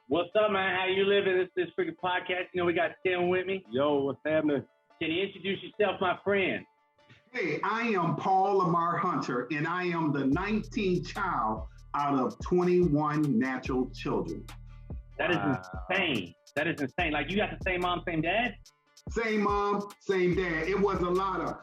What's up, man? How you living? This freaking podcast. You know, we got Tim with me. Yo, what's happening? Can you introduce yourself, my friend? Hey, I am Paul Lamar Hunter, and I am the 19th child out of 21 natural children. That is insane. That is insane. Like, you got the same mom, same dad? Same mom, same dad. It was a lot of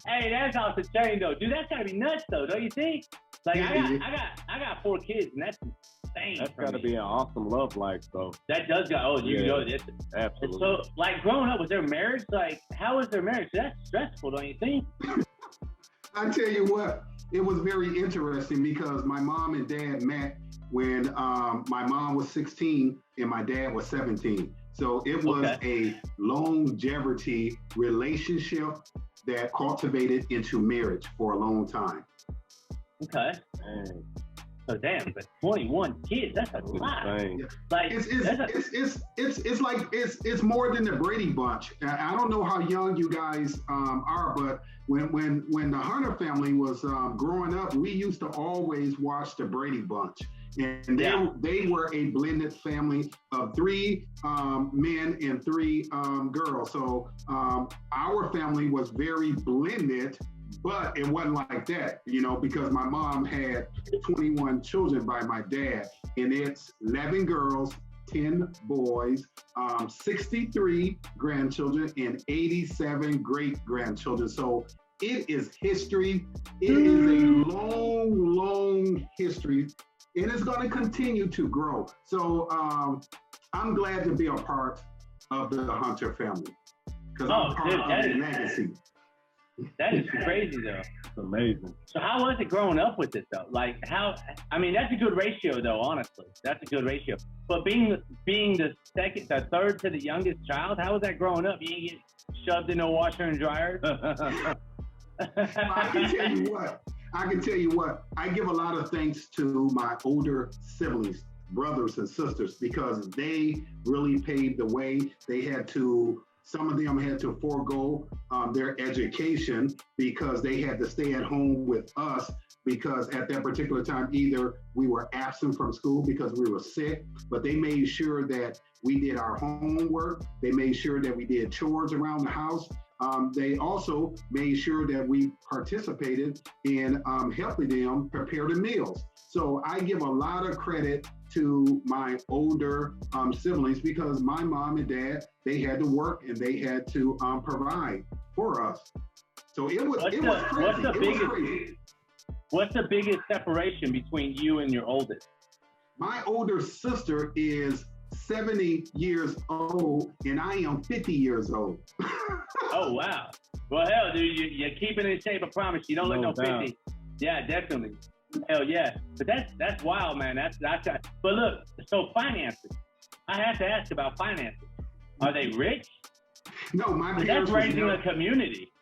Hey, that's off the chain though, dude. That's gotta be nuts though, don't you think? Like, I got 4 kids, and that's insane. That's gotta be an awesome love life, though. That does go. Oh, you know this. Absolutely. So, like, growing up, was their marriage like? How was their marriage? That's stressful, don't you think? I tell you what, it was very interesting because my mom and dad met when my mom was 16 and my dad was 17. So it was a longevity relationship that cultivated into marriage for a long time. Okay. Dang. So damn, but 21 kids, that's a lot. Like it's more than the Brady Bunch. I don't know how young you guys are, but when the Hunter family was growing up, we used to always watch the Brady Bunch. And they were a blended family of 3 men and 3 girls. So our family was very blended, but it wasn't like that, you know, because my mom had 21 children by my dad, and it's 11 girls, 10 boys, 63 grandchildren, and 87 great-grandchildren. So it is history. It is a long, long history. And it's going to continue to grow. So I'm glad to be a part of the Hunter family because I'm part of the legacy. That is crazy, though. It's amazing. So how was it growing up with it, though? Like, that's a good ratio, though, honestly. That's a good ratio. But being the third to the youngest child, how was that growing up? You didn't get shoved in a washer and dryer? I can tell you what, I give a lot of thanks to my older siblings, brothers and sisters, because they really paved the way. Some of them had to forego their education because they had to stay at home with us because at that particular time, either we were absent from school because we were sick, but they made sure that we did our homework. They made sure that we did chores around the house. They also made sure that we participated in helping them prepare the meals. So I give a lot of credit to my older siblings because my mom and dad, they had to work and they had to provide for us. So it was crazy. What's the biggest separation between you and your oldest? My older sister is 70 years old and I am 50 years old. Oh, wow. Well, hell, dude, you're keeping in shape, I promise. You don't look no 50. Yeah, definitely. Hell yeah. But that's wild, man. That's But look, so finances. I have to ask about finances. Are they rich? No, my parents. That's raising a community.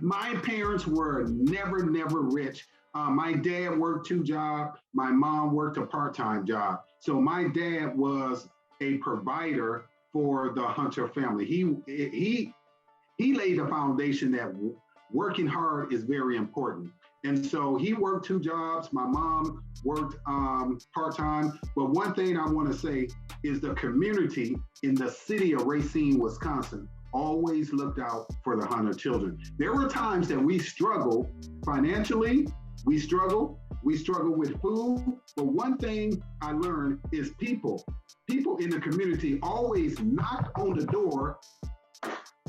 My parents were never rich. My dad worked 2 jobs. My mom worked a part-time job. So my dad was a provider for the Hunter family. He laid a foundation that working hard is very important. And so he worked 2 jobs. My mom worked part-time. But one thing I want to say is the community in the city of Racine, Wisconsin, always looked out for the Hunter children. There were times that we struggled financially. We struggle with food. But one thing I learned is people in the community always knock on the door,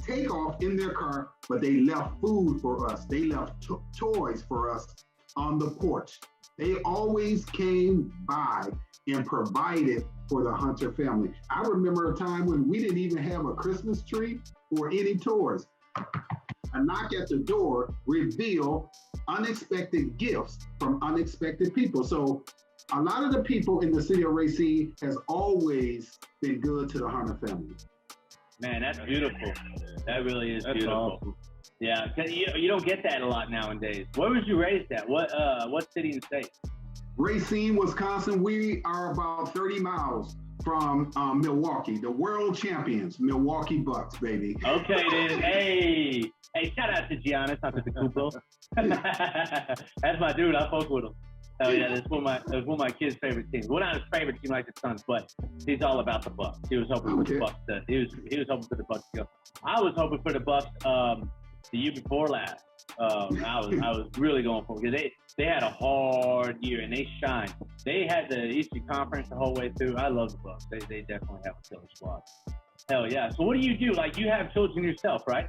take off in their car, but they left food for us. They left toys for us on the porch. They always came by and provided for the Hunter family. I remember a time when we didn't even have a Christmas tree or any toys. A knock at the door revealed unexpected gifts from unexpected people. So a lot of the people in the city of Racine has always been good to the Hunter family. Man, that's beautiful. That really is beautiful. Awesome. Yeah, because you don't get that a lot nowadays. Where was you raised at? What city and state? Racine, Wisconsin. We are about 30 miles from Milwaukee, the world champions, Milwaukee Bucks, baby. Okay, then. Hey, shout out to Giannis, not to the Kupo. That's my dude. I fuck with him. Oh yeah, that's one of my kids' favorite teams. Well, not his favorite team like the Suns, but he's all about the Bucks. He was hoping for the Bucks. He was hoping for the Bucks to go. I was hoping for the Bucks the year before last. I was really going for it because they had a hard year and they shined. They had the Eastern Conference the whole way through. I love the Bucks. They definitely have a killer squad. Hell yeah. So what do you do? Like, you have children yourself, right?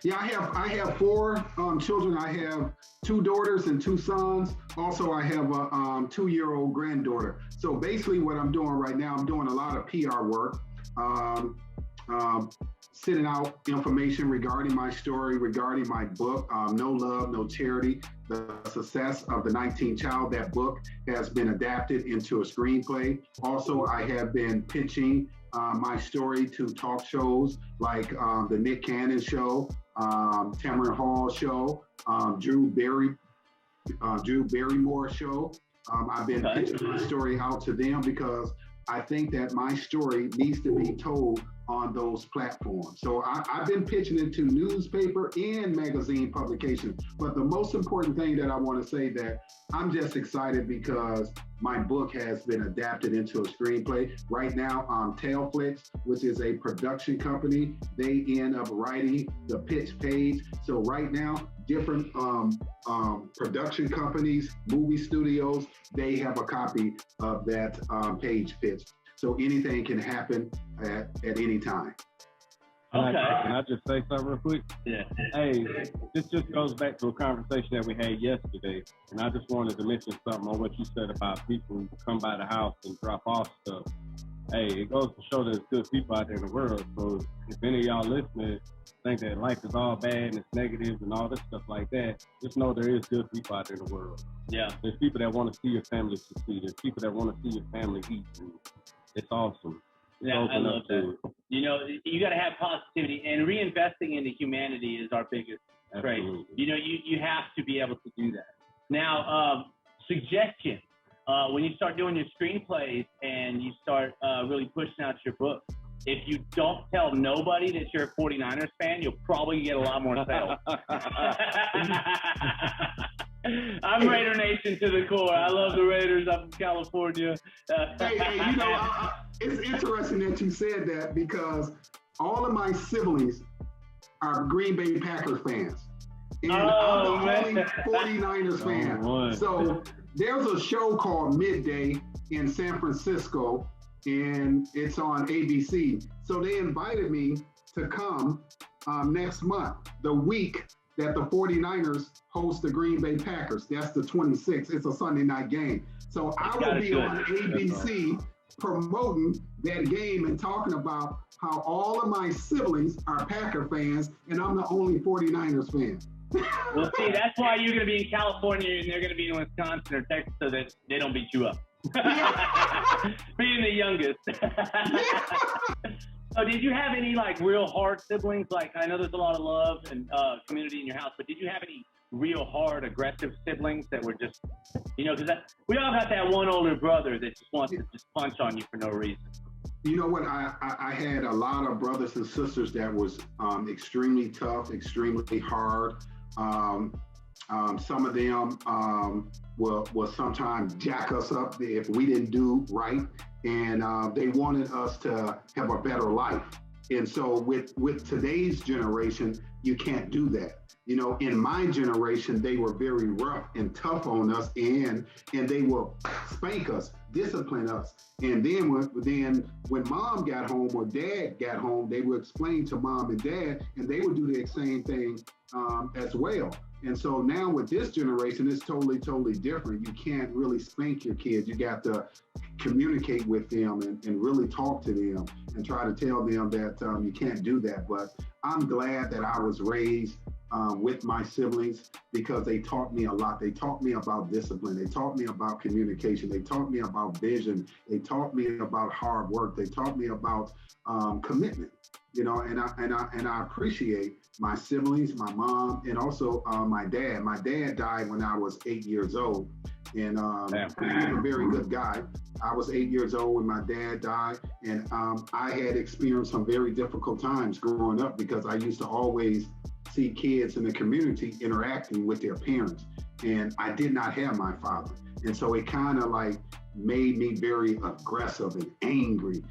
Yeah, I have 4 children. I have 2 daughters and 2 sons. Also, I have a 2-year-old granddaughter. So basically what I'm doing right now, I'm doing a lot of PR work, sending out information regarding my story, regarding my book, No Love, No Charity, the success of the 19th child. That book has been adapted into a screenplay. Also, I have been pitching my story to talk shows like the Nick Cannon Show, Tamron Hall Show, Drew Barrymore Show. I've been pitching my story out to them because I think that my story needs to be told on those platforms. So I've been pitching it to newspaper and magazine publications. But the most important thing that I want to say that I'm just excited because my book has been adapted into a screenplay. Right now, Tailflix, which is a production company, they end up writing the pitch page. So right now, different production companies, movie studios, they have a copy of that page pitch. So anything can happen at any time. Okay. Can I just say something real quick? Yeah. Hey, this just goes back to a conversation that we had yesterday, and I just wanted to mention something on what you said about people who come by the house and drop off stuff. Hey, it goes to show there's good people out there in the world. So if any of y'all listeners think that life is all bad and it's negative and all this stuff like that, just know there is good people out there in the world. Yeah. There's people that want to see your family succeed. There's people that want to see your family eat. And it's awesome. Yeah, I love that. You know, you got to have positivity, and reinvesting into humanity is our biggest trait. You know, you have to be able to do that. Now, suggestion, when you start doing your screenplays and you start really pushing out your book, if you don't tell nobody that you're a 49ers fan, you'll probably get a lot more sales. I'm Raider Nation to the core. I love the Raiders. I'm from California. Hey, you know, it's interesting that you said that because all of my siblings are Green Bay Packers fans. And I'm the only 49ers fan. So there's a show called Midday in San Francisco, and it's on ABC. So they invited me to come next month, the week that the 49ers host the Green Bay Packers. That's the 26th. It's a Sunday night game. So I will be on ABC promoting that game and talking about how all of my siblings are Packer fans and I'm the only 49ers fan. Well, see, that's why you're going to be in California and they're going to be in Wisconsin or Texas so that they don't beat you up. Being the youngest. So did you have any like real hard siblings? Like, I know there's a lot of love and community in your house, but did you have any real hard, aggressive siblings that were just, you know, because we all got that one older brother that just wants to just punch on you for no reason. You know what? I had a lot of brothers and sisters that was extremely tough, extremely hard. Some of them will sometimes jack us up if we didn't do right. And they wanted us to have a better life. And so with today's generation, you can't do that. You know, in my generation, they were very rough and tough on us, and they will spank us, discipline us. And then when mom got home or dad got home, they would explain to mom and dad, and they would do the same thing as well. And so now with this generation, it's totally, totally different. You can't really spank your kids. You got to communicate with them and really talk to them and try to tell them that you can't do that. But I'm glad that I was raised with my siblings because they taught me a lot. They taught me about discipline. They taught me about communication. They taught me about vision. They taught me about hard work. They taught me about commitment. You know, and I appreciate my siblings, my mom, and also my dad. My dad died when I was 8 years old, And he was a very good guy. I was 8 years old when my dad died, and I had experienced some very difficult times growing up because I used to always see kids in the community interacting with their parents, and I did not have my father. And so it kind of like made me very aggressive and angry,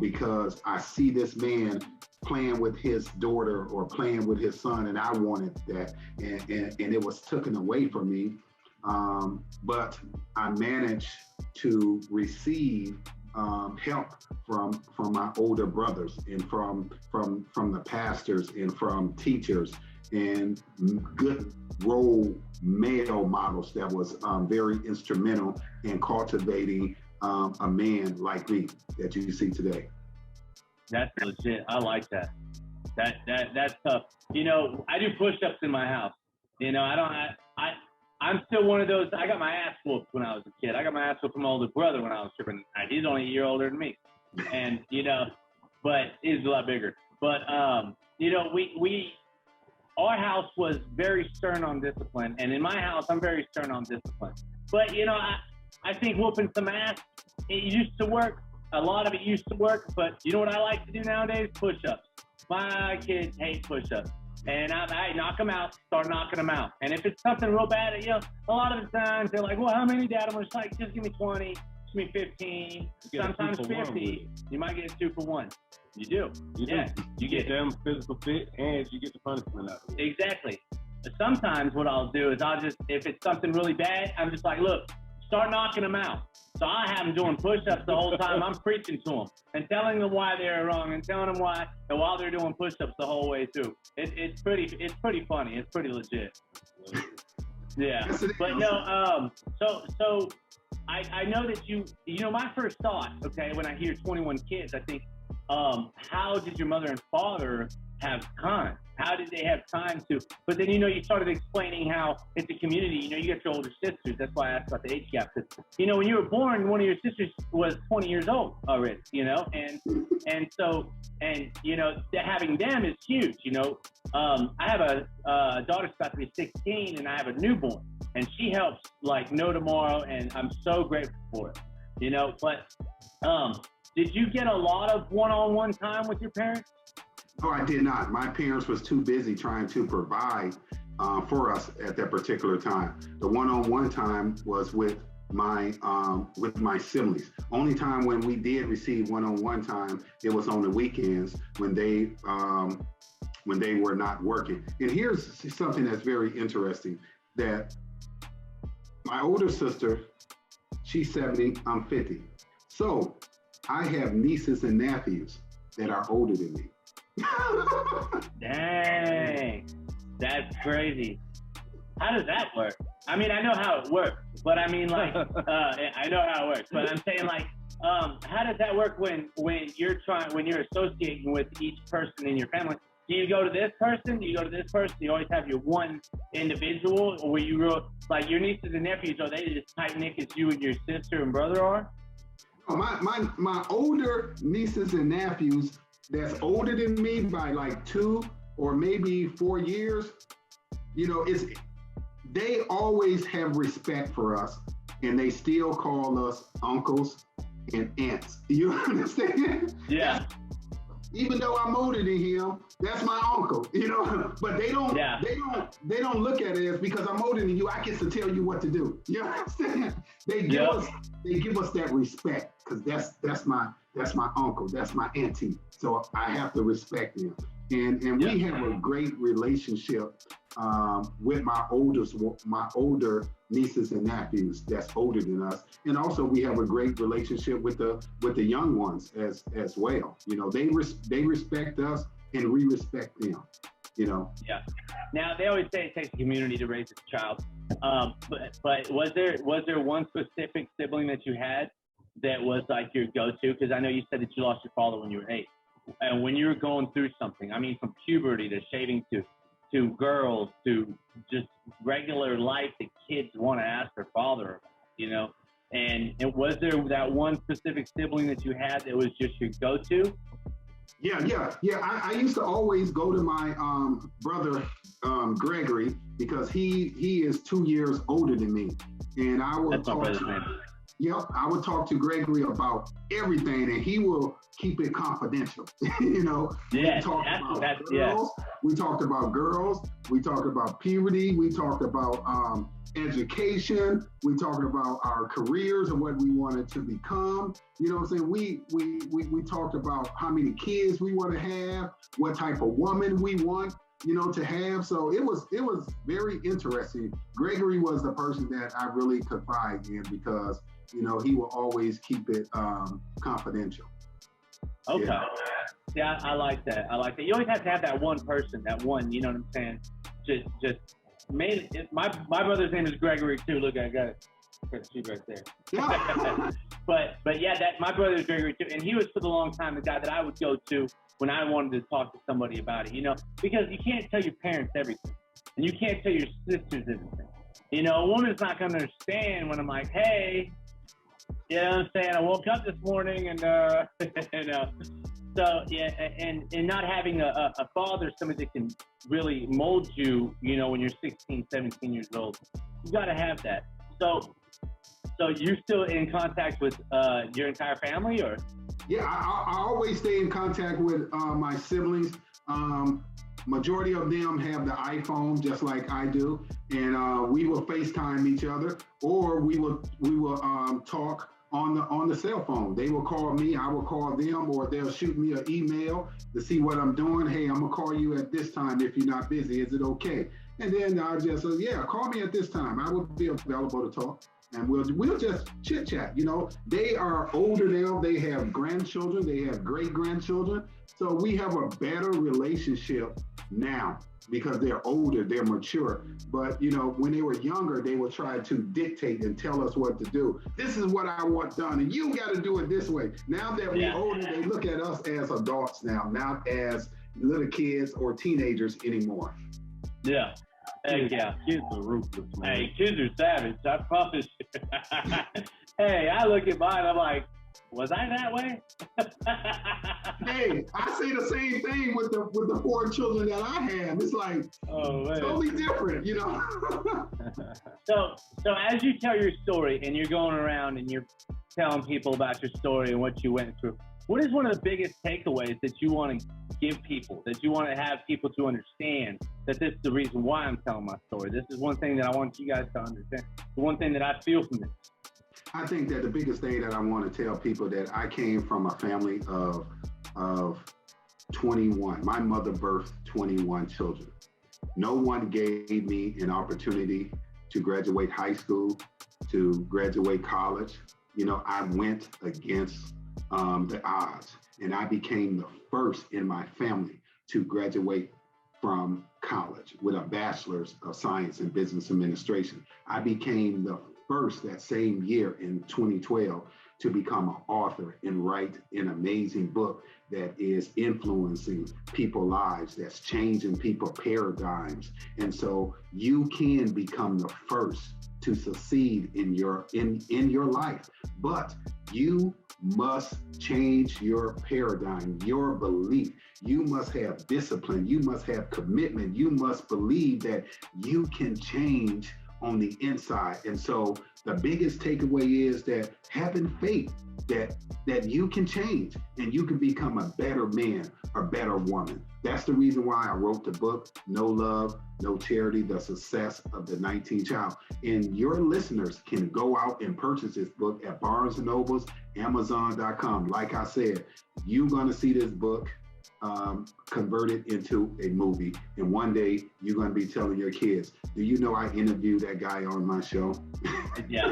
because I see this man playing with his daughter or playing with his son, and I wanted that, and it was taken away from me. But I managed to receive help from my older brothers and from the pastors and from teachers and good role male models that was very instrumental in cultivating a man like me that you see today. That's legit. I like that. That's tough. I do push-ups in my house. I'm still one of those. I got my ass whooped when I was a kid. I got my ass whooped from my older brother when I was tripping. He's only a year older than me, and but he's a lot bigger. But our house was very stern on discipline, and in my house, I'm very stern on discipline. But I think whooping some ass, it used to work. A lot of it used to work, but you know what I like to do nowadays? Push-ups. My kids hate push-ups. And I knock them out, start knocking them out. And if it's something real bad, a lot of the times they're like, well, how many, Dad? I'm just like, just give me 20, give me 15, sometimes 50. You might get a 2 for 1. You do. You get them physical fit and you get the punishment out of it. Exactly. But sometimes what I'll do is if it's something really bad, I'm just like, look, start knocking them out. So I have them doing push-ups the whole time. I'm preaching to them and telling them why they're wrong and telling them why, and while they're doing push-ups the whole way through. It's pretty funny. It's pretty legit. Yeah. But no, so I know that my first thought, okay, when I hear 21 kids, I think, how did your mother and father have time? How did they have time to? But then, you started explaining how it's a community. You got your older sisters. That's why I asked about the age gap. Because, when you were born, one of your sisters was 20 years old already, and so having them is huge, I have a daughter's about to be 16, and I have a newborn, and she helps like no tomorrow, and I'm so grateful for it, But did you get a lot of one-on-one time with your parents? No, I did not. My parents was too busy trying to provide for us at that particular time. The one-on-one time was with my siblings. Only time when we did receive one-on-one time, it was on the weekends when they were not working. And here's something that's very interesting, that my older sister, she's 70, I'm 50. So I have nieces and nephews that are older than me. Dang, that's crazy. How does that work? I mean, I know how it works, but I mean, like, I know how it works, but I'm saying, like, how does that work when you're associating with each person in your family? Do you go to this person? Do you go to this person? Do you always have your one individual, or were you like your nieces and nephews? Are they as tight knit as you and your sister and brother are? Oh, my older nieces and nephews that's older than me by like 2 or maybe 4 years, they always have respect for us, and they still call us uncles and aunts. You understand? Yeah. Even though I'm older than him, that's my uncle, But they don't look at it as because I'm older than you, I get to tell you what to do. You understand? They give us that respect, because that's my uncle, that's my auntie. So I have to respect them. And we have a great relationship with my older nieces and nephews that's older than us. And also we have a great relationship with the young ones as well. They respect us and we respect them. Yeah. Now they always say it takes a community to raise a child. But was there one specific sibling that you had that was like your go-to? Because I know you said that you lost your father when you were 8. And when you were going through something, I mean, from puberty to shaving to girls to just regular life that kids want to ask their father, and was there that one specific sibling that you had that was just your go-to? Yeah. I used to always go to my brother Gregory because he is 2 years older than me, and I would That's my talk brother's to name. Yep, I would talk to Gregory about everything, and he will keep it confidential. Yeah, we talked about yeah. girls. We talked about girls. We talked about puberty. We talked about education. We talked about our careers and what we wanted to become. You know what I'm saying? We talked about how many kids we want to have, what type of woman we want, to have. So it was very interesting. Gregory was the person that I really confide in because he will always keep it confidential. Okay. Yeah, I like that. You always have to have that one person, that one, you know what I'm saying? Just mainly, my brother's name is Gregory too. Look, I got it. She's right there. Yeah. but yeah, that my brother is Gregory too, and he was for the long time the guy that I would go to when I wanted to talk to somebody about it, because you can't tell your parents everything, and you can't tell your sisters everything. A woman's not gonna understand when I'm like, hey, you know what I'm saying? I woke up this morning and so yeah, and not having a father, somebody that can really mold you, when you're 16, 17 years old, you got to have that. So you're still in contact with your entire family, or? Yeah, I always stay in contact with my siblings. Majority of them have the iPhone just like I do, and we will FaceTime each other, or we will talk on the cell phone. They will call me, I will call them, or they'll shoot me an email to see what I'm doing. Hey, I'm gonna call you at this time if you're not busy. Is it okay? And then I'll just say, yeah, call me at this time. I will be available to talk. And we'll just chit chat. They are older now. They have grandchildren. They have great grandchildren. So we have a better relationship now because they're older, they're mature. But when they were younger, they would try to dictate and tell us what to do. This is what I want done, and you got to do it this way. Now that we're older, they look at us as adults now, not as little kids or teenagers anymore. Yeah. Heck yeah. Kids are ruthless, man. Hey, kids are savage. I promise you. Hey, I look at mine, I'm like, was I that way? Hey, I say the same thing with the 4 children that I have. It's like totally different, So as you tell your story and you're going around and you're telling people about your story and what you went through, what is one of the biggest takeaways that you want to give people, that you want to have people to understand that this is the reason why I'm telling my story? This is one thing that I want you guys to understand. The one thing that I feel from this. I think that the biggest thing that I want to tell people that I came from a family of 21. My mother birthed 21 children. No one gave me an opportunity to graduate high school, to graduate college. I went against the odds, and I became the first in my family to graduate from college with a bachelor's of science in business administration. I became the first that same year in 2012 to become an author and write an amazing book that is influencing people's lives, that's changing people's paradigms. And so you can become the first to succeed in your life, but you must change your paradigm, your belief. You must have discipline. You must have commitment. You must believe that you can change on the inside. And so the biggest takeaway is that having faith that you can change and you can become a better man or better woman. That's the reason why I wrote the book, No Love, No Charity, The Success of the 19th Child. And your listeners can go out and purchase this book at Barnes & Nobles, Amazon.com. Like I said, you're going to see this book converted into a movie. And one day you're going to be telling your kids, do you know I interviewed that guy on my show? Yeah,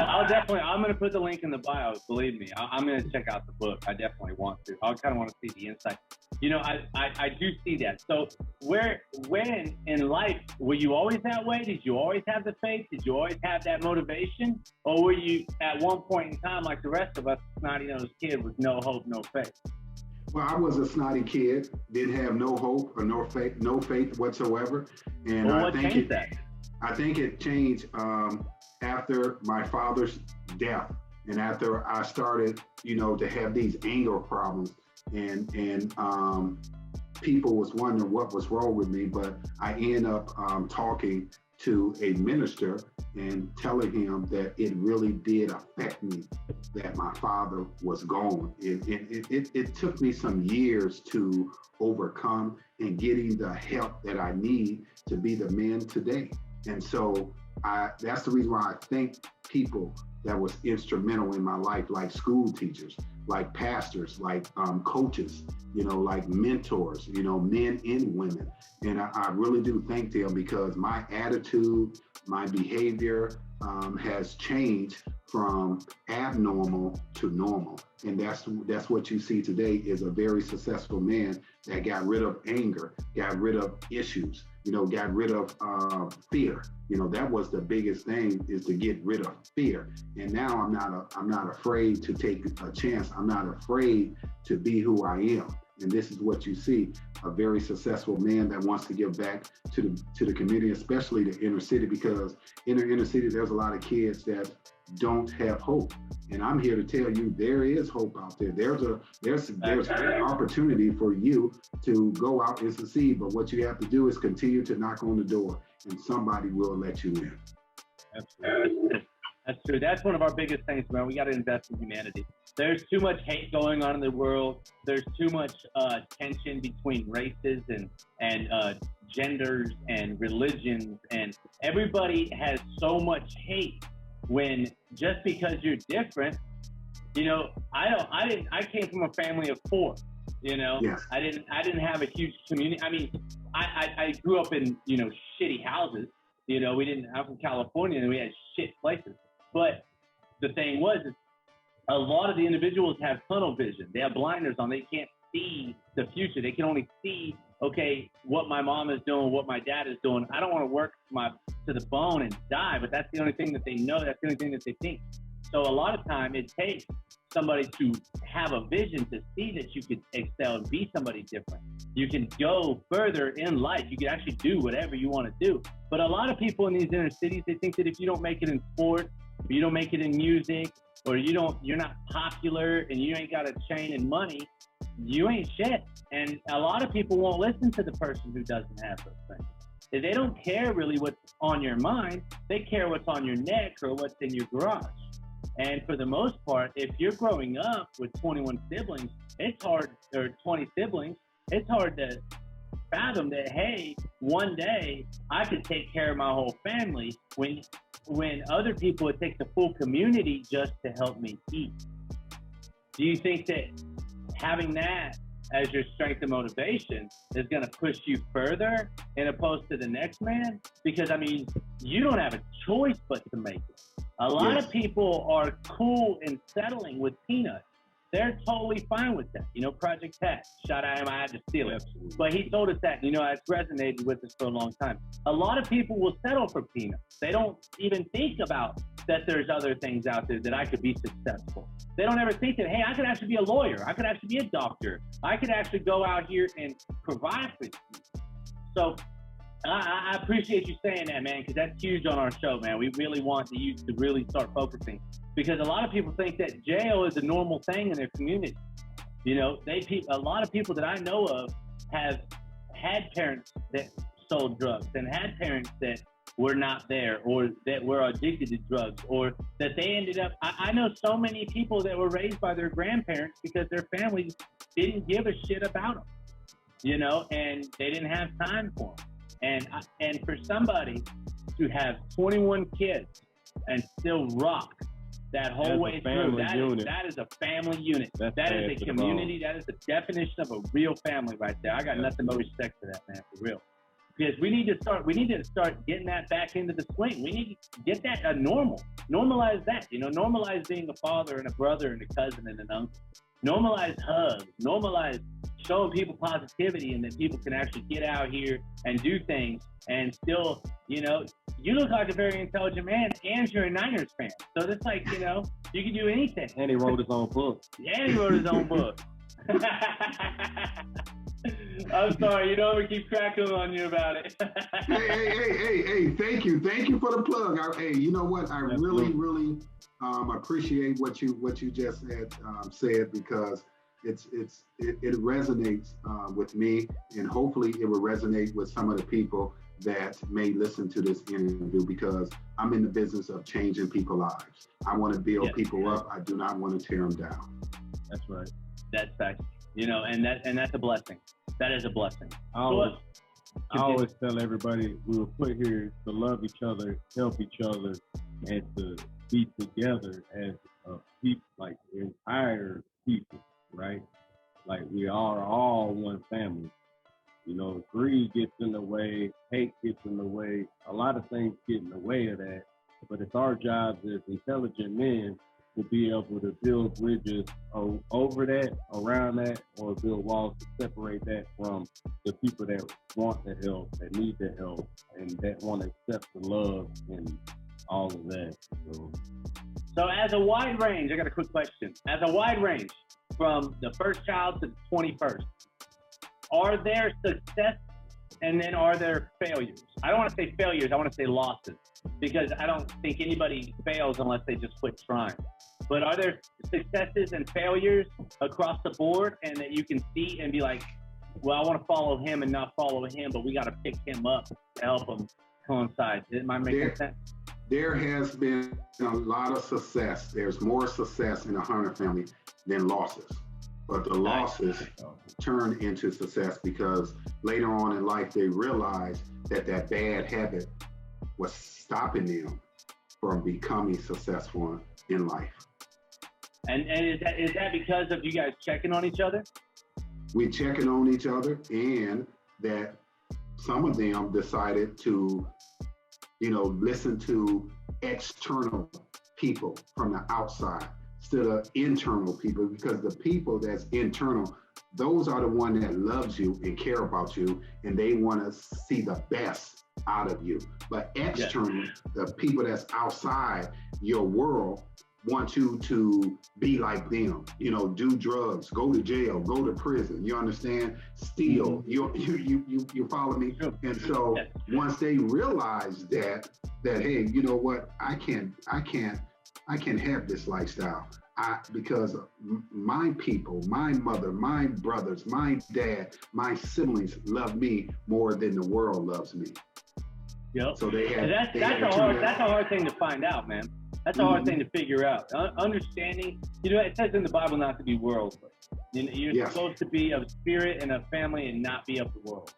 I'll definitely, I'm going to put the link in the bio. Believe me, I'm going to check out the book. I definitely want to. I kind of want to see the insight. I do see that. So when in life, were you always that way? Did you always have the faith? Did you always have that motivation? Or were you at one point in time, like the rest of us, snotty-nosed kid with no hope, no faith? Well, I was a snotty kid, didn't have no hope or no faith whatsoever. And well, what changed that? I think it changed after my father's death and after I started, to have these anger problems. and people was wondering what was wrong with me, but I end up talking to a minister and telling him that it really did affect me that my father was gone. It took me some years to overcome and getting the help that I need to be the man today. And so that's the reason why I thank people that was instrumental in my life, like school teachers, like pastors, like coaches, like mentors, men and women. And I really do thank them because my attitude, my behavior has changed from abnormal to normal. And that's what you see today is a very successful man that got rid of anger, got rid of issues, got rid of fear. That was the biggest thing, is to get rid of fear. And now I'm not afraid to take a chance. I'm not afraid to be who I am. And this is what you see, a very successful man that wants to give back to the community, especially the inner city, because in the inner city, there's a lot of kids that don't have hope. And I'm here to tell you, there is hope out there. There's an opportunity for you to go out and succeed. But what you have to do is continue to knock on the door, and somebody will let you in. Absolutely. That's true. That's one of our biggest things, man. We got to invest in humanity. There's too much hate going on in the world. There's too much tension between races and genders and religions, and everybody has so much hate. When just because you're different, I came from a family of 4. Yes. I didn't have a huge community. I mean, I grew up in shitty houses. I'm from California and we had shit places. But the thing was, is a lot of the individuals have tunnel vision. They have blinders on. They can't see the future. They can only see, okay, what my mom is doing, what my dad is doing. I don't want to work to the bone and die, but that's the only thing that they know. That's the only thing that they think. So a lot of time it takes somebody to have a vision to see that you could excel and be somebody different. You can go further in life. You can actually do whatever you want to do. But a lot of people in these inner cities, they think that if you don't make it in sports, or you don't make it in music, or you're not popular and you ain't got a chain and money, you ain't shit. And a lot of people won't listen to the person who doesn't have those things. If they don't care really what's on your mind, they care what's on your neck or what's in your garage. And for the most part, if you're growing up with 21 siblings, it's hard, or 20 siblings, it's hard to fathom that, hey, one day I could take care of my whole family when other people, it takes a full community just to help me eat. Do you think that having that as your strength and motivation is going to push you further in opposed to the next man? Because, I mean, you don't have a choice but to make it. A lot of people are cool in settling with peanuts. They're totally fine with that. Project Pat, shout out him, I had to steal it. But he told us that, it's resonated with us for a long time. A lot of people will settle for peanuts. They don't even think about that there's other things out there that I could be successful. They don't ever think that, hey, I could actually be a lawyer. I could actually be a doctor. I could actually go out here and provide for you. So I appreciate you saying that, man, because that's huge on our show, man. We really want the youth to really start focusing, because a lot of people think that jail is a normal thing in their community. A lot of people that I know of have had parents that sold drugs and had parents that were not there, or that were addicted to drugs, or that they ended up, I know so many people that were raised by their grandparents because their families didn't give a shit about them, and they didn't have time for them. And for somebody to have 21 kids and still rock that whole way through, that is a family unit. That is a community. That is the definition of a real family right there. I got nothing but respect for that, man, for real. Because we need to start getting that back into the swing. We need to get that normalize that, normalize being a father and a brother and a cousin and an uncle. Normalize hugs, normalize showing people positivity, and that people can actually get out here and do things and still, you look like a very intelligent man, and you're a Niners fan. So it's like, you can do anything. And he wrote his own book. Yeah, he wrote his own book. I'm sorry, we keep cracking on you about it. hey, thank you for the plug. Hey, you know what? I really appreciate what you just said, because it resonates with me, and hopefully it will resonate with some of the people that may listen to this interview, because I'm in the business of changing people's lives. I want to build people up. I do not want to tear them down. That's right. That's fact. And that's a blessing. That is a blessing. I always tell everybody we were put here to love each other, help each other, and to be together as a people, like entire people, right? Like we are all one family. Greed gets in the way, hate gets in the way, a lot of things get in the way of that. But it's our jobs as intelligent men to be able to build bridges over that, around that, or build walls to separate that from the people that want the help, that need the help, and that want to accept the love and all of that. So as a wide range, I got a quick question. As a wide range, from the first child to the 21st, are there success and then are there failures? I don't want to say failures, I want to say losses, because I don't think anybody fails unless they just quit trying. But are there successes and failures across the board, and that you can see and be like, well, I want to follow him and not follow him, but we got to pick him up to help him coincide? Am I making sense? There has been a lot of success. There's more success in the Hunter family than losses. But the losses turn into success because later on in life, they realize that bad habit was stopping them from becoming successful in life. And is that because of you guys checking on each other? We checking on each other, and that some of them decided to, listen to external people from the outside instead of internal people, because the people that's internal, those are the one that loves you and care about you, and they want to see the best out of you. But external, the people that's outside your world want you to be like them, do drugs, go to jail, go to prison, you understand, steal, you follow me? And so once they realize that hey, you know what, I can't have this lifestyle. Because my people, my mother, my brothers, my dad, my siblings love me more than the world loves me. Yep. So that's a hard thing to find out, man. That's a hard thing to figure out. Understanding, it says in the Bible not to be worldly. You're supposed to be of spirit and of family and not be of the world.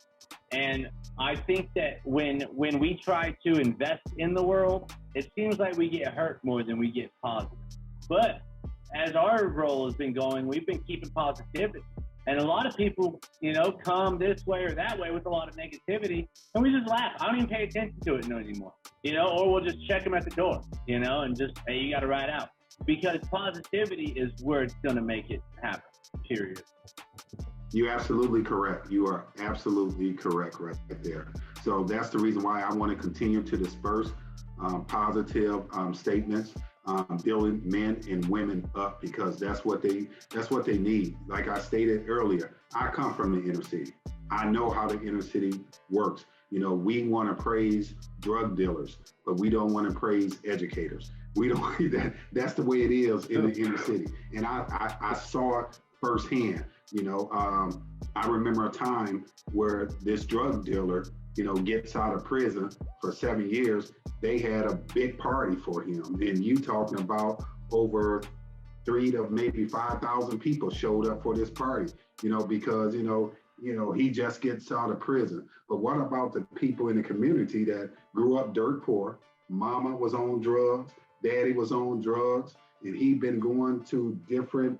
And I think that when we try to invest in the world, it seems like we get hurt more than we get positive. But as our role has been going, we've been keeping positivity. And a lot of people, come this way or that way with a lot of negativity, and we just laugh. I don't even pay attention to it anymore, or we'll just check them at the door, and just, hey, you got to ride out. Because positivity is where it's going to make it happen, period. You're absolutely correct. You are absolutely correct right there. So that's the reason why I want to continue to disperse positive statements. Building men and women up, because that's what they need. Like I stated earlier, I come from the inner city. I know how the inner city works. We want to praise drug dealers, but we don't want to praise educators. We don't. That's the way it is in the inner city, and I saw it firsthand. I remember a time where this drug dealer, gets out of prison for 7 years. They had a big party for him, and you talking about over 3,000 to maybe 5,000 people showed up for this party, because he just gets out of prison. But what about the people in the community that grew up dirt poor? Mama was on drugs, daddy was on drugs, and he'd been going to different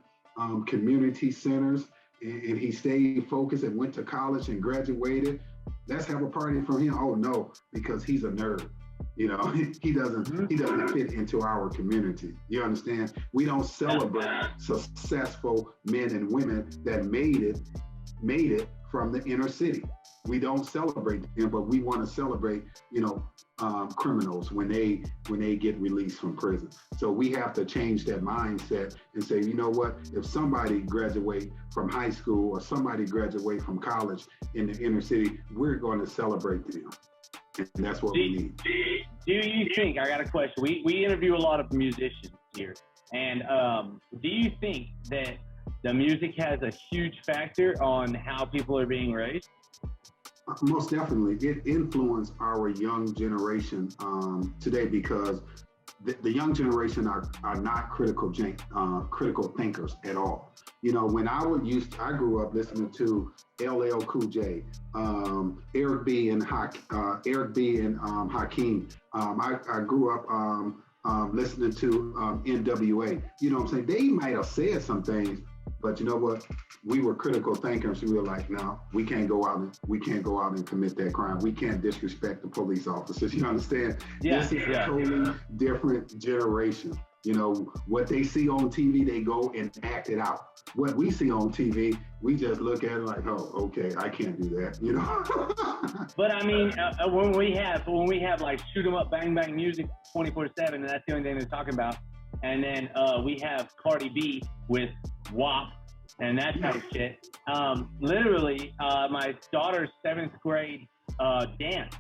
community centers, and he stayed focused and went to college and graduated. Let's have a party for him. Oh no, because he's a nerd. He doesn't fit into our community. You understand? We don't celebrate successful men and women that made it from the inner city. We don't celebrate them, but we want to celebrate, criminals when they get released from prison. So we have to change that mindset and say, you know what? If somebody graduate from high school or somebody graduate from college in the inner city, we're going to celebrate them. And that's what we need. Do you think, I got a question, we interview a lot of musicians here, and do you think that the music has a huge factor on how people are being raised? Most definitely. It influenced our young generation today because the young generation are not critical thinkers at all. You know, when I grew up listening to LL Cool J, Eric B. and Hakeem. I grew up listening to NWA. You know what I'm saying? They might have said some things, but you know what? We were critical thinkers. We were like, no, we can't go out and commit that crime. We can't disrespect the police officers. You understand? Yeah, this is a totally different generation. You know, what they see on TV, they go and act it out. What we see on TV, we just look at it like, oh, okay, I can't do that, you know? But I mean, when we have like shoot 'em up, bang bang music 24/7, and that's the only thing they're talking about. And then we have Cardi B with WAP and that type of shit. Literally, my daughter's seventh grade dance,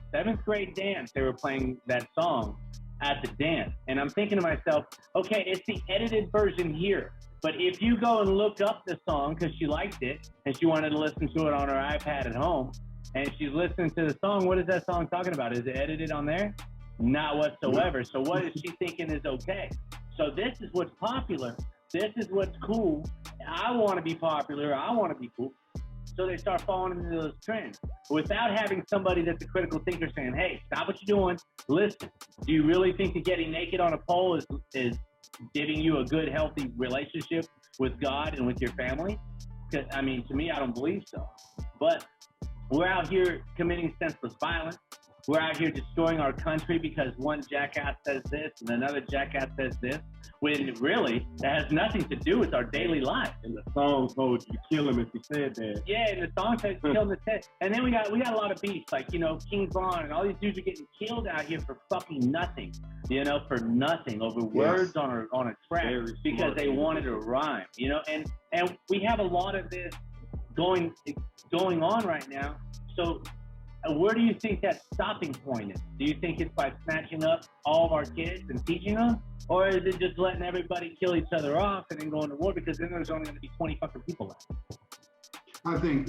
they were playing that song at the dance. And I'm thinking to myself, okay, it's the edited version here. But if you go and look up the song because she liked it and she wanted to listen to it on her iPad at home, and she's listening to the song, what is that song talking about? Is it edited on there? Not whatsoever. So what is she thinking is okay? So this is what's popular. This is what's cool. I want to be popular. I want to be cool. So they start falling into those trends without having somebody that's a critical thinker saying, hey, stop what you're doing. Listen, do you really think that getting naked on a pole is giving you a good, healthy relationship with God and with your family? Because, I mean, to me, I don't believe so. But we're out here committing senseless violence. We're out here destroying our country because one jackass says this and another jackass says this, when really that has nothing to do with our daily life. And the song told you to kill him if he said that. Yeah, and the song says kill him instead. And then we got a lot of beefs, like, you know, King Von and all these dudes are getting killed out here for fucking nothing. You know, for nothing, over words on a track because they wanted to rhyme. You know, and we have a lot of this going on right now. So where do you think that stopping point is? Do you think it's by snatching up all of our kids and teaching them? Or is it just letting everybody kill each other off and then going to war? Because then there's only going to be 20 fucking people left. I think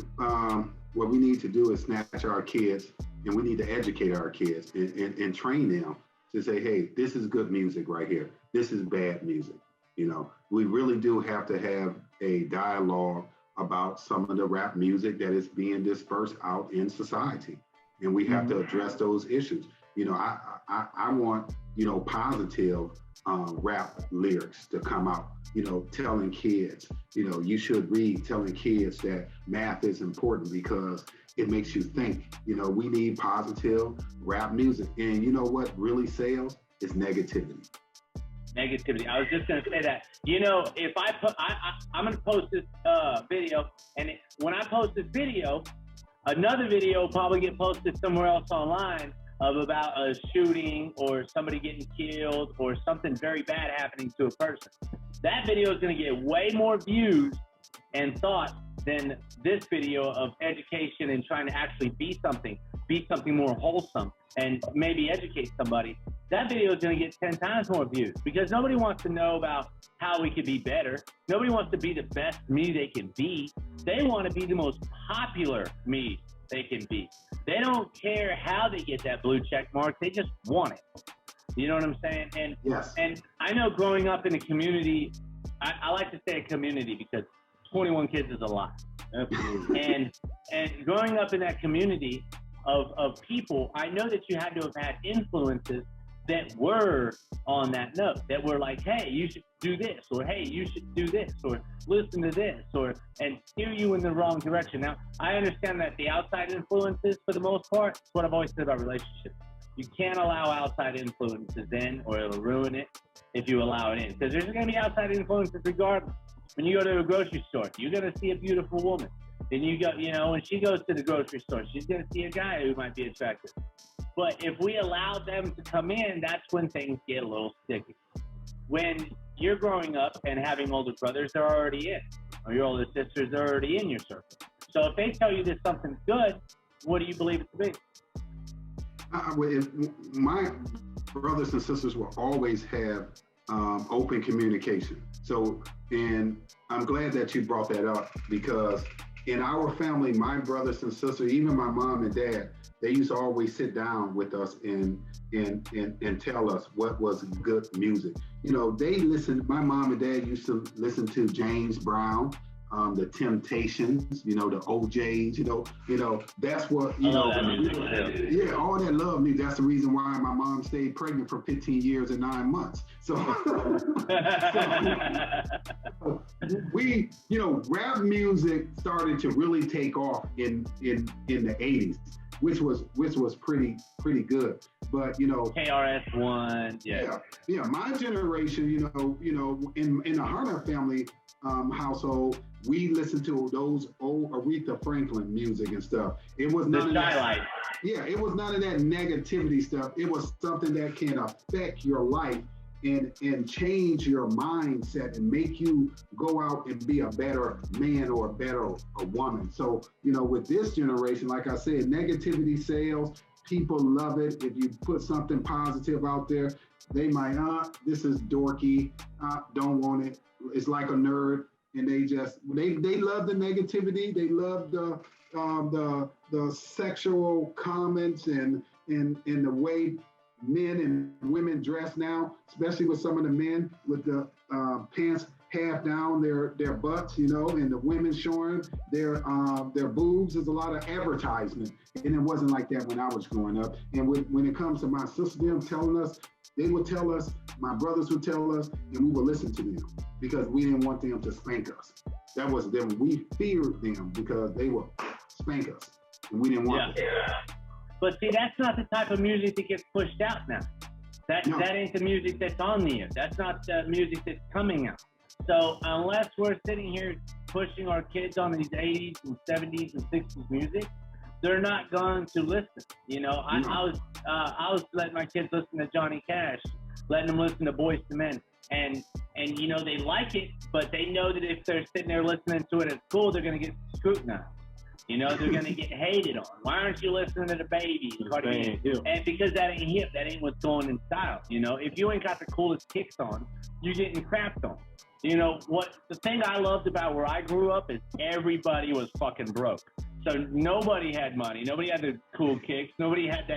what we need to do is snatch our kids, and we need to educate our kids and train them to say, hey, this is good music right here. This is bad music. You know, we really do have to have a dialogue about some of the rap music that is being dispersed out in society. And we have to address those issues. You know, I want, you know, positive rap lyrics to come out, you know, telling kids, you know, you should read, telling kids that math is important because it makes you think. You know, we need positive rap music. And you know what really sells is negativity. Negativity. I was just going to say that. You know, if I'm going to post this video, and when I post this video, another video will probably get posted somewhere else online about a shooting or somebody getting killed or something very bad happening to a person. That video is going to get way more views and thoughts than this video of education and trying to actually be something more wholesome and maybe educate somebody. That video is going to get 10 times more views because nobody wants to know about how we could be better. Nobody wants to be the best me they can be. They want to be the most popular me they can be. They don't care how they get that blue check mark. They just want it. You know what I'm saying? And yes. And I know growing up in a community, I like to say a community because 21 kids is a lot. Absolutely. And growing up in that community of people, I know that you had to have had influences that were on that note, that were like, hey, you should do this, or hey, you should do this, or listen to this, and steer you in the wrong direction. Now, I understand that the outside influences, for the most part, is what I've always said about relationships. You can't allow outside influences in, or it'll ruin it if you allow it in. Because there's going to be outside influences regardless. When you go to a grocery store, you're going to see a beautiful woman. Then you go, you know, when she goes to the grocery store, she's going to see a guy who might be attractive. But if we allow them to come in, that's when things get a little sticky. When you're growing up and having older brothers, they're already in, or your older sisters are already in your circle. So if they tell you that something's good, what do you believe it to be? My brothers and sisters will always have open communication. So, and I'm glad that you brought that up because in our family, my brothers and sisters, even my mom and dad, they used to always sit down with us and tell us what was good music. You know, they listened. My mom and dad used to listen to James Brown, the Temptations, you know, the OJs, you know, that's what, you know, yeah, all that love music. That's the reason why my mom stayed pregnant for 15 years and 9 months. So, so we, you know, rap music started to really take off in the 80s, which was pretty good. But you know, KRS-One, yeah. My generation, you know, in the Hunter family household, we listened to those old Aretha Franklin music and stuff. It was none of that. Yeah, it was none of that negativity stuff. It was something that can affect your life and change your mindset and make you go out and be a better man or a woman. So, you know, with this generation, like I said, negativity sells. People love it. If you put something positive out there, they might, this is dorky, don't want it. It's like a nerd. And they love the negativity. They love the sexual comments and the way men and women dress now, especially with some of the men with the pants half down their butts, you know, and the women showing their boobs. There's a lot of advertisement, and it wasn't like that when I was growing up. And when it comes to my sister, them telling us, they would tell us, my brothers would tell us, and we would listen to them because we didn't want them to spank us. That was them. We feared them because they would spank us, and we didn't want them. But see, that's not the type of music that gets pushed out now. That ain't the music that's on the air. That's not the music that's coming out. So unless we're sitting here pushing our kids on these 80s and 70s and 60s music, they're not going to listen. You know, I was letting my kids listen to Johnny Cash, letting them listen to Boyz II Men, and you know, they like it, but they know that if they're sitting there listening to it at school, they're going to get scrutinized. You know, they're going to get hated on. Why aren't you listening to the Baby? And because that ain't hip, that ain't what's going in style. You know, if you ain't got the coolest kicks on, you're getting crapped on. You know, the thing I loved about where I grew up is everybody was fucking broke. So nobody had money. Nobody had the cool kicks. Nobody had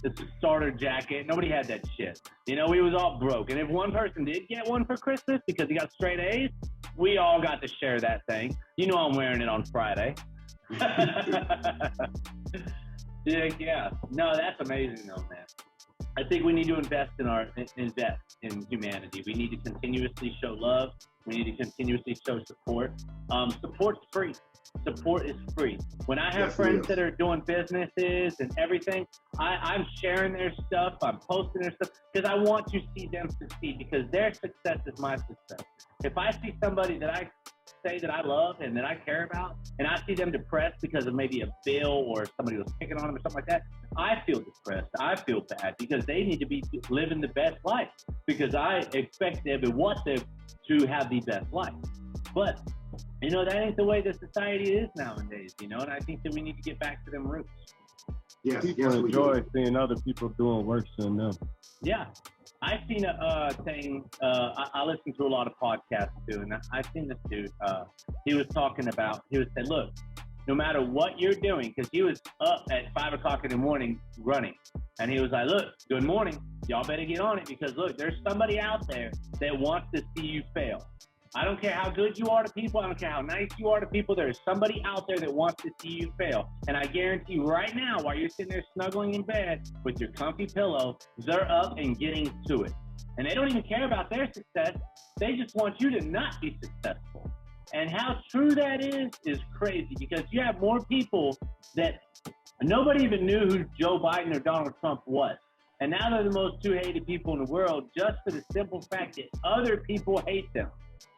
the starter jacket. Nobody had that shit. You know, we was all broke. And if one person did get one for Christmas because he got straight A's, we all got to share that thing. You know I'm wearing it on Friday. Yeah. No, that's amazing though, man. I think we need to invest in humanity. We need to continuously show love. We need to continuously show support. Support's free. Support is free. When I have friends that are doing businesses and everything, I'm sharing their stuff. I'm posting their stuff because I want to see them succeed because their success is my success. If I see somebody that I say that I love and that I care about, and I see them depressed because of maybe a bill or somebody was picking on them or something like that, I feel depressed. I feel bad because they need to be living the best life because I expect them and want them to have the best life. But, you know, that ain't the way the society is nowadays, you know, and I think that we need to get back to them roots. People enjoy seeing other people doing worse than them. Yeah. I seen a thing, I listen to a lot of podcasts too, and I seen this dude, he was saying, look, no matter what you're doing, because he was up at 5 o'clock in the morning running, and he was like, look, good morning, y'all better get on it, because look, there's somebody out there that wants to see you fail. I don't care how good you are to people. I don't care how nice you are to people. There's somebody out there that wants to see you fail. And I guarantee right now, while you're sitting there snuggling in bed with your comfy pillow, they're up and getting to it. And they don't even care about their success. They just want you to not be successful. And how true that is crazy because you have more people that nobody even knew who Joe Biden or Donald Trump was. And now they're the most two hated people in the world just for the simple fact that other people hate them.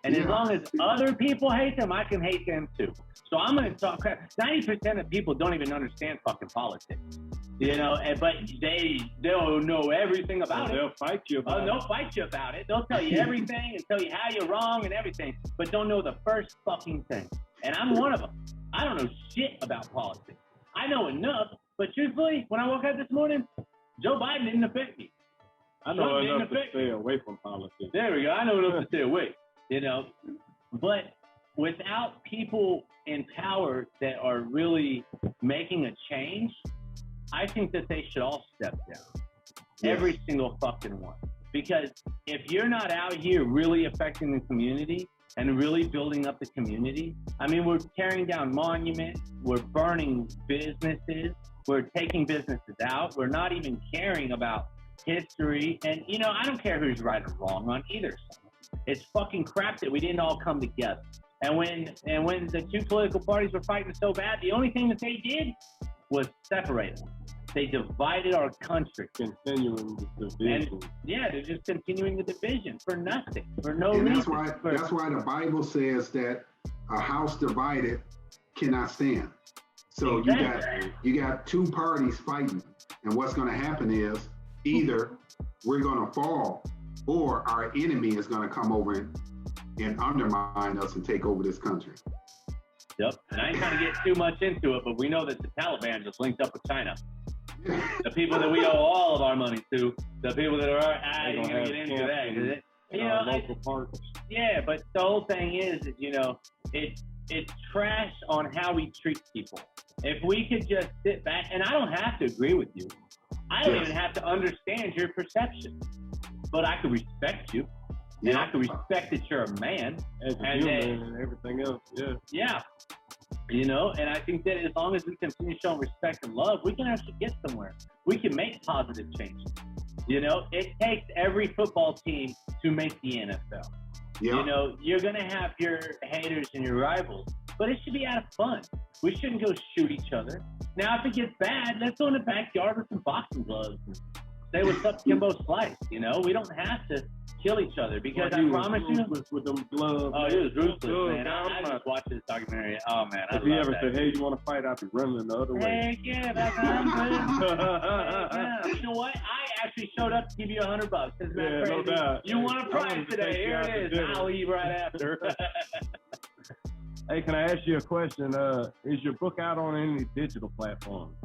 And as long as other people hate them, I can hate them too. So I'm going to talk crap. 90% of people don't even understand fucking politics, you know, but they'll know everything about it. They'll fight you about it. They'll fight you about it. They'll tell you everything and tell you how you're wrong and everything, but don't know the first fucking thing. And I'm one of them. I don't know shit about politics. I know enough, but truthfully, when I woke up this morning, Joe Biden didn't affect me. I know enough to stay away from politics. There we go. I know enough to stay away, you know. But without people in power that are really making a change, I think that they should all step down. Yes. Every single fucking one. Because if you're not out here really affecting the community and really building up the community, I mean, we're tearing down monuments, we're burning businesses, we're taking businesses out, we're not even caring about history. And, you know, I don't care who's right or wrong on either side. It's fucking crap that we didn't all come together. And when the two political parties were fighting so bad, the only thing that they did was separate them. They divided our country. Continuing the division. And, yeah, they're just continuing the division for nothing, for no reason. That's why the Bible says that a house divided cannot stand. So exactly. you got two parties fighting, and what's going to happen is either we're going to fall or our enemy is going to come over and undermine us and take over this country. Yep, and I ain't trying to get too much into it, but we know that the Taliban just linked up with China. The people that we owe all of our money to, the people that are, I ain't gonna get into that. You know, local parks. Yeah, but the whole thing is, you know, it's trash on how we treat people. If we could just sit back, and I don't have to agree with you. I don't even have to understand your perception, but I could respect you. And I can respect that you're a man. As a human and everything else, Yeah. You know, and I think that as long as we continue showing respect and love, we can actually get somewhere. We can make positive changes. You know, it takes every football team to make the NFL. Yeah. You know, you're going to have your haters and your rivals, but it should be out of fun. We shouldn't go shoot each other. Now, if it gets bad, let's go in the backyard with some boxing gloves and say what's up, Kimbo Slice. You know, we don't have to kill each other because I promise you. With them gloves. Oh, he was ruthless, man. I just watched this documentary. Oh, man. If he ever said, hey, you want to fight, I'd be running the other way. Heck yeah, that's yeah. You know what? I actually showed up to give you $100. Yeah, no doubt. You want a prize today. Here it is. I'll eat right after. Hey, can I ask you a question? Is your book out on any digital platforms?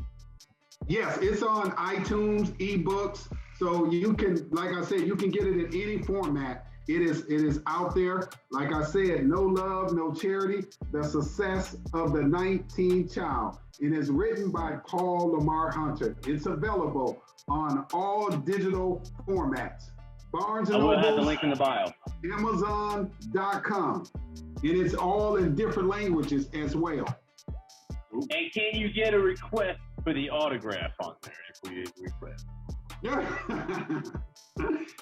Yes, it's on iTunes, ebooks. So you can, like I said, you can get it in any format. It is out there. Like I said, no love, no charity, the success of the 19th child. It is written by Paul Lamar Hunter. It's available on all digital formats. Barnes & Noble. I will have the link in the bio. Amazon.com. And it's all in different languages as well. And can you get a request for the autograph on there if we request? Yeah.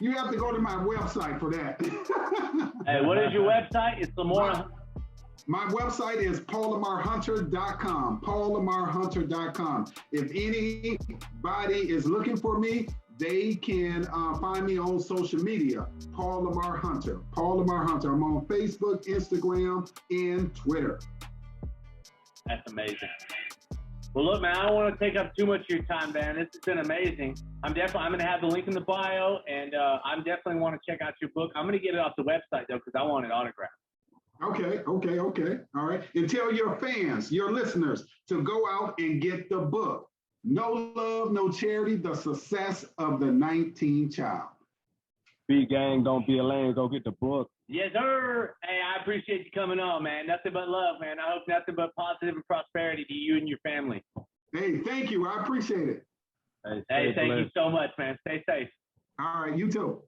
You have to go to my website for that. Hey, what is your website? It's Lamar. My website is paullamarhunter.com. paullamarhunter.com. If anybody is looking for me, they can find me on social media. Paul Lamar Hunter. Paul Lamar Hunter. I'm on Facebook, Instagram, and Twitter. That's amazing. Well, look, man, I don't want to take up too much of your time, man. This has been amazing. I'm going to have the link in the bio, and I'm definitely want to check out your book. I'm going to get it off the website, though, because I want it autographed. Okay. All right. And tell your fans, your listeners, to go out and get the book. No Love, No Charity, The Success of the 19th Child. Be gang, don't be a lame. Go get the book. Yes, sir. Hey, I appreciate you coming on, man. Nothing but love, man. I hope nothing but positive and prosperity to you and your family. Hey, thank you. I appreciate it. Hey, thank you so much, man. Stay safe. All right, you too.